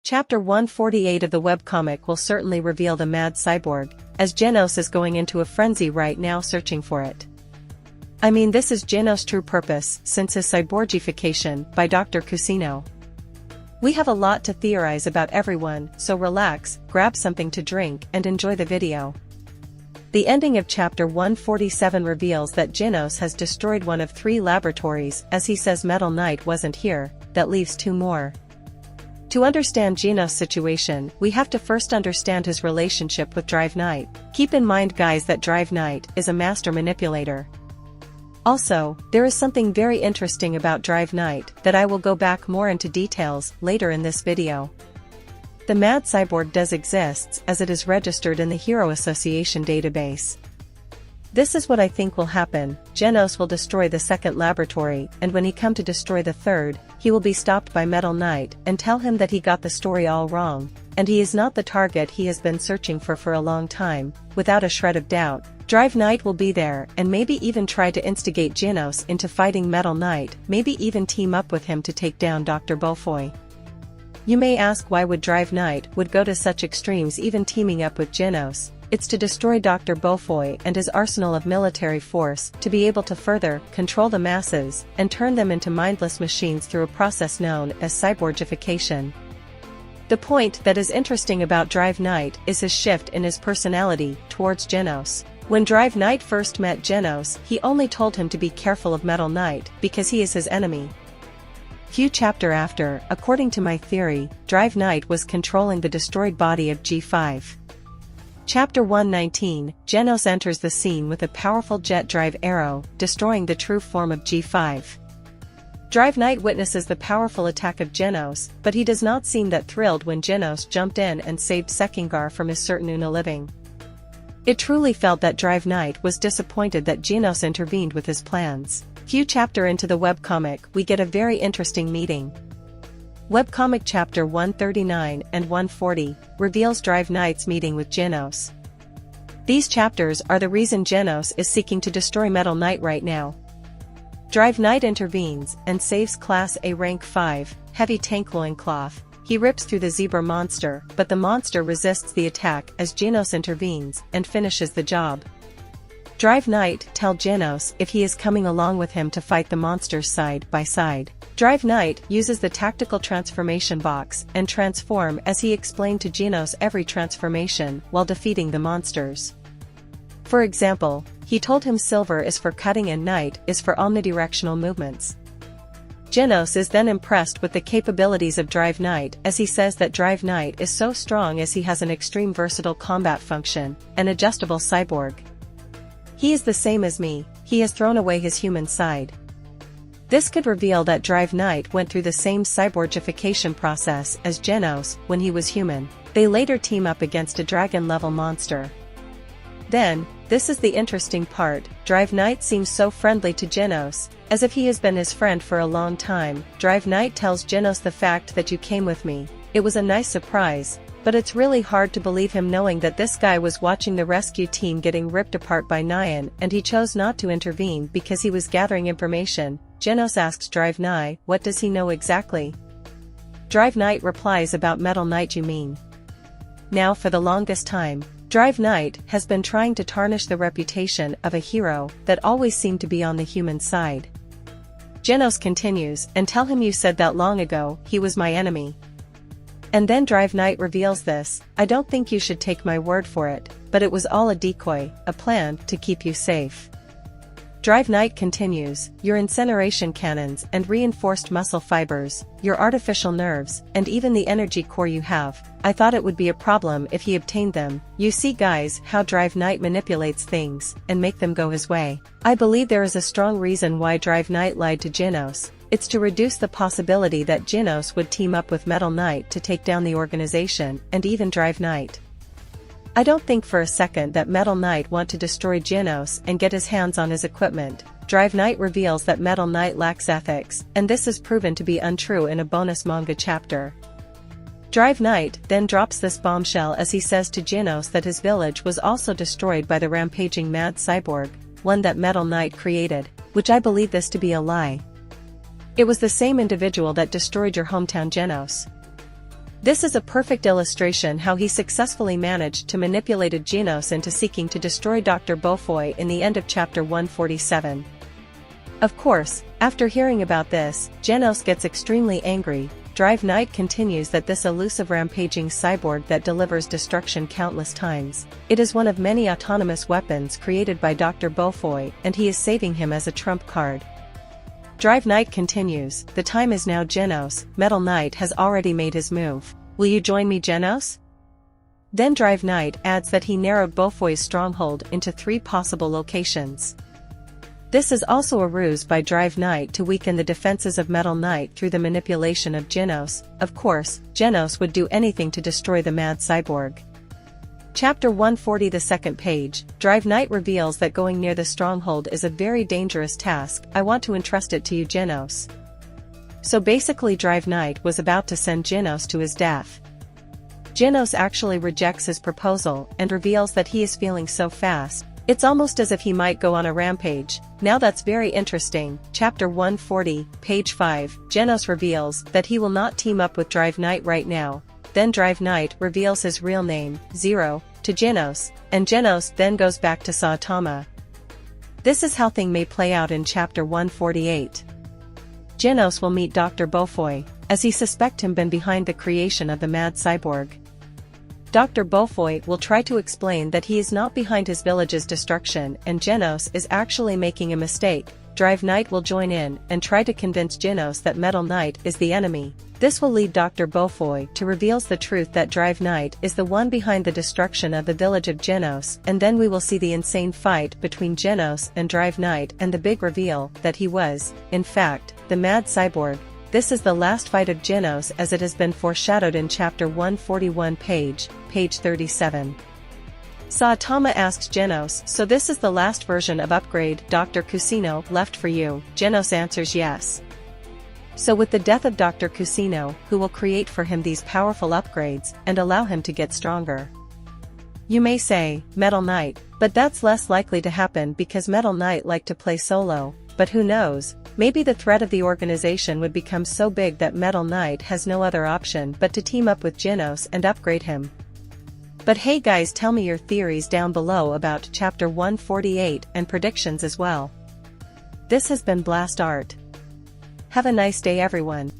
Chapter 148 of the webcomic will certainly reveal the Mad Cyborg, as Genos is going into a frenzy right now searching for it. I mean, this is Genos' true purpose since his cyborgification by Dr. Cusino. We have a lot to theorize about everyone, so relax, grab something to drink and enjoy the video. The ending of Chapter 147 reveals that Genos has destroyed one of 3 laboratories as he says Metal Knight wasn't here, that leaves 2 more. To understand Genos' situation, we have to first understand his relationship with Drive Knight. Keep in mind guys that Drive Knight is a master manipulator. Also, there is something very interesting about Drive Knight that I will go back more into details later in this video. The Mad Cyborg does exists as it is registered in the Hero Association database. This is what I think will happen. Genos will destroy the 2nd laboratory, and when he come to destroy the 3rd, he will be stopped by Metal Knight and tell him that he got the story all wrong, and he is not the target he has been searching for a long time. Without a shred of doubt, Drive Knight will be there and maybe even try to instigate Genos into fighting Metal Knight, maybe even team up with him to take down Dr. Beaufoy. You may ask why would Drive Knight would go to such extremes even teaming up with Genos. It's to destroy Dr. Beaufoy and his arsenal of military force to be able to further control the masses and turn them into mindless machines through a process known as cyborgification. The point that is interesting about Drive Knight is his shift in his personality towards Genos. When Drive Knight first met Genos, he only told him to be careful of Metal Knight because he is his enemy. Few chapter after, according to my theory, Drive Knight was controlling the destroyed body of G5. Chapter 119, Genos enters the scene with a powerful jet drive arrow, destroying the true form of G5. Drive Knight witnesses the powerful attack of Genos, but he does not seem that thrilled when Genos jumped in and saved Sekingar from his certain Unaliving. It truly felt that Drive Knight was disappointed that Genos intervened with his plans. Few chapter into the webcomic, we get a very interesting meeting. Webcomic Chapter 139 and 140 reveals Drive Knight's meeting with Genos. These chapters are the reason Genos is seeking to destroy Metal Knight right now. Drive Knight intervenes and saves Class A Rank 5, Heavy Tank Loincloth. He rips through the zebra monster, but the monster resists the attack as Genos intervenes and finishes the job. Drive Knight tells Genos if he is coming along with him to fight the monsters side by side. Drive Knight uses the tactical transformation box and transform as he explained to Genos every transformation while defeating the monsters. For example, he told him silver is for cutting and night is for omnidirectional movements. Genos is then impressed with the capabilities of Drive Knight as he says that Drive Knight is so strong as he has an extreme versatile combat function, an adjustable cyborg. He is the same as me, he has thrown away his human side. This could reveal that Drive Knight went through the same cyborgification process as Genos when he was human. They later team up against a dragon-level monster. Then, this is the interesting part, Drive Knight seems so friendly to Genos, as if he has been his friend for a long time. Drive Knight tells Genos the fact that you came with me. It was a nice surprise, but it's really hard to believe him knowing that this guy was watching the rescue team getting ripped apart by Nyan and he chose not to intervene because he was gathering information. Genos asks Drive Knight, what does he know exactly? Drive Knight replies about Metal Knight you mean. Now for the longest time, Drive Knight has been trying to tarnish the reputation of a hero that always seemed to be on the human side. Genos continues, and tell him you said that long ago, he was my enemy. And then Drive Knight reveals this, I don't think you should take my word for it, but it was all a decoy, a plan to keep you safe. Drive Knight continues, your incineration cannons and reinforced muscle fibers, your artificial nerves, and even the energy core you have, I thought it would be a problem if he obtained them. You see guys how Drive Knight manipulates things and make them go his way. I believe there is a strong reason why Drive Knight lied to Genos. It's to reduce the possibility that Genos would team up with Metal Knight to take down the organization and even Drive Knight. I don't think for a second that Metal Knight want to destroy Genos and get his hands on his equipment. Drive Knight reveals that Metal Knight lacks ethics, and this is proven to be untrue in a bonus manga chapter. Drive Knight then drops this bombshell as he says to Genos that his village was also destroyed by the rampaging Mad Cyborg, one that Metal Knight created, which I believe this to be a lie. It was the same individual that destroyed your hometown Genos. This is a perfect illustration how he successfully managed to manipulate Genos into seeking to destroy Dr. Beaufoy in the end of chapter 147. Of course, after hearing about this, Genos gets extremely angry. Drive Knight continues that this elusive rampaging cyborg that delivers destruction countless times. It is one of many autonomous weapons created by Dr. Beaufoy, and he is saving him as a trump card. Drive Knight continues, the time is now Genos, Metal Knight has already made his move. Will you join me, Genos? Then Drive Knight adds that he narrowed Beaufoy's stronghold into 3 possible locations. This is also a ruse by Drive Knight to weaken the defenses of Metal Knight through the manipulation of Genos. Of course, Genos would do anything to destroy the Mad Cyborg. Chapter 140, the second page, Drive Knight reveals that going near the stronghold is a very dangerous task. I want to entrust it to you, Genos. So basically Drive Knight was about to send Genos to his death. Genos actually rejects his proposal and reveals that he is feeling so fast, it's almost as if he might go on a rampage. Now that's very interesting. Chapter 140, page 5, Genos reveals that he will not team up with Drive Knight right now. Then Drive Knight reveals his real name, Zero, to Genos, and Genos then goes back to Saitama. This is how things may play out in chapter 148. Genos will meet Dr. Beaufoy, as he suspects him been behind the creation of the Mad Cyborg. Dr. Beaufoy will try to explain that he is not behind his village's destruction and Genos is actually making a mistake. Drive Knight will join in and try to convince Genos that Metal Knight is the enemy. This will lead Dr. Beaufoy to reveals the truth that Drive Knight is the one behind the destruction of the village of Genos, and then we will see the insane fight between Genos and Drive Knight and the big reveal that he was, in fact, the Mad Cyborg. This is the last fight of Genos as it has been foreshadowed in chapter 141 page 37. Saitama asks Genos, so this is the last version of upgrade Dr. Kusino left for you? Genos answers yes. So with the death of Dr. Kusino, who will create for him these powerful upgrades and allow him to get stronger. You may say, Metal Knight, but that's less likely to happen because Metal Knight liked to play solo, but who knows, maybe the threat of the organization would become so big that Metal Knight has no other option but to team up with Genos and upgrade him. But hey guys, tell me your theories down below about chapter 148 and predictions as well. This has been Blast Art. Have a nice day everyone.